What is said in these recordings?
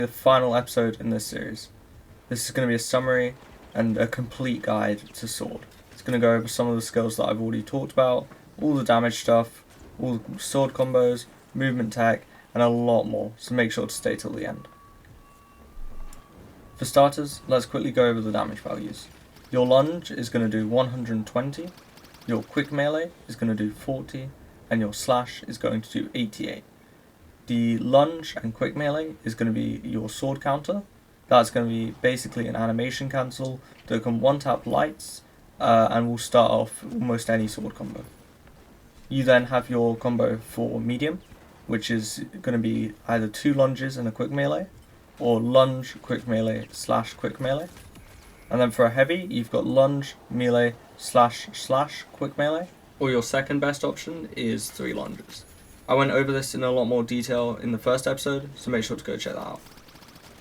The final episode in this series. This is going to be a summary and a complete guide to Sword. It's going to go over some of the skills that I've already talked about, all the damage stuff, all the sword combos, movement tech, and a lot more, so make sure to stay till the end. For starters, let's quickly go over the damage values. Your lunge is going to do 120, your quick melee is going to do 40, and your slash is going to do 88. The lunge and quick melee is going to be your sword counter. That's going to be basically an animation cancel that can one-tap lights and will start off almost any sword combo. You then have your combo for medium, which is going to be either 2 lunges and a quick melee, or lunge, quick melee, slash quick melee. And then for a heavy, you've got lunge, melee, slash, quick melee. Or your second best option is 3 lunges. I went over this in a lot more detail in the first episode, so make sure to go check that out.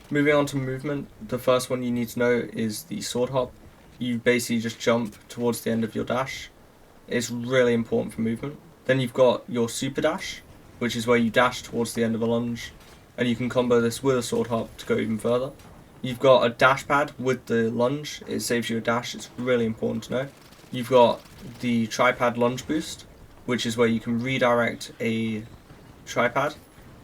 Moving on to movement, the first one you need to know is the sword hop. You basically just jump towards the end of your dash. It's really important for movement. Then you've got your super dash, which is where you dash towards the end of a lunge, and you can combo this with a sword hop to go even further. You've got a dash pad with the lunge, it saves you a dash, it's really important to know. You've got the tripad lunge boost, which is where you can redirect a tripad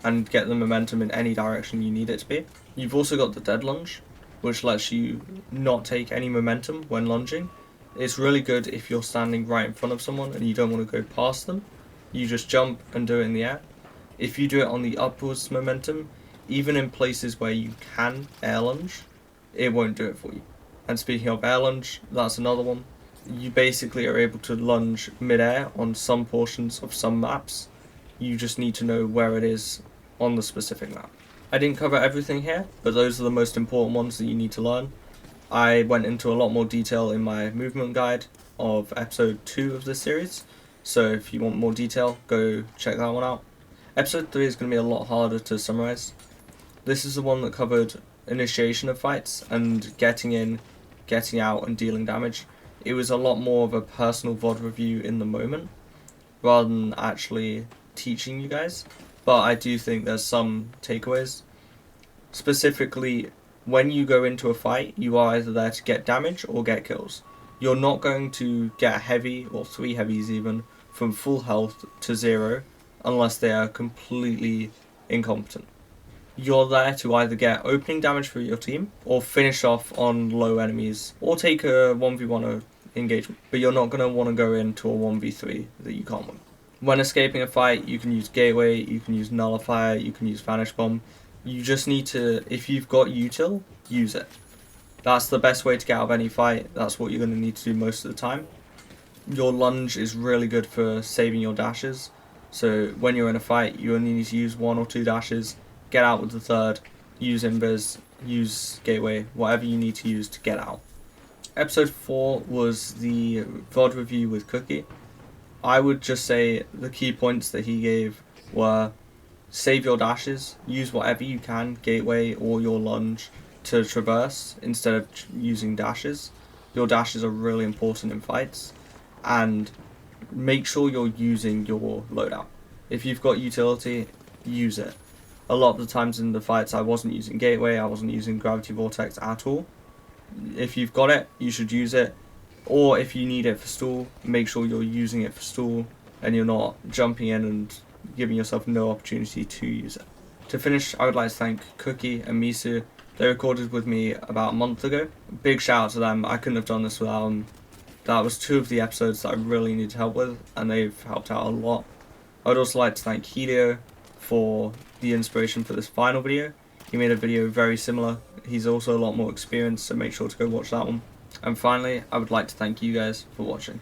and get the momentum in any direction you need it to be. You've also got the dead lunge, which lets you not take any momentum when lunging. It's really good if you're standing right in front of someone and you don't want to go past them. You just jump and do it in the air. If you do it on the upwards momentum, even in places where you can air lunge, it won't do it for you. And speaking of air lunge, that's another one. You basically are able to lunge mid-air on some portions of some maps. You just need to know where it is on the specific map. I didn't cover everything here, but those are the most important ones that you need to learn. I went into a lot more detail in my movement guide of episode 2 of this series, so if you want more detail, go check that one out. Episode 3 is going to be a lot harder to summarize. This is the one that covered initiation of fights and getting in, getting out and dealing damage. It was a lot more of a personal VOD review in the moment, rather than actually teaching you guys, but I do think there's some takeaways. Specifically, when you go into a fight, you are either there to get damage or get kills. You're not going to get a heavy, or 3 heavies even, from full health to 0, unless they are completely incompetent. You're there to either get opening damage for your team, or finish off on low enemies, or take a 1v1 engagement, but you're not going to want to go into a 1v3 that you can't win. When escaping a fight, you can use Gateway, you can use Nullifier, you can use Vanish Bomb. You just need to, if you've got util, use it. That's the best way to get out of any fight, that's what you're going to need to do most of the time. Your lunge is really good for saving your dashes, so when you're in a fight, you only need to use 1 or 2 dashes, get out with the third, use Invis, use Gateway, whatever you need to use to get out. Episode 4 was the VOD review with Cookie. I would just say the key points that he gave were save your dashes, use whatever you can, Gateway or your lunge, to traverse instead of using dashes. Your dashes are really important in fights, and make sure you're using your loadout. If you've got utility, use it. A lot of the times in the fights I wasn't using Gateway, I wasn't using Gravity Vortex at all. If you've got it, you should use it. Or if you need it for stall, make sure you're using it for stall and you're not jumping in and giving yourself no opportunity to use it. To finish, I would like to thank Cookie and Misu. They recorded with me about a month ago. Big shout out to them, I couldn't have done this without them. That was 2 of the episodes that I really needed help with, and they've helped out a lot. I would also like to thank Helio for the inspiration for this final video. He made a video very similar. He's also a lot more experienced, so make sure to go watch that one. And finally, I would like to thank you guys for watching.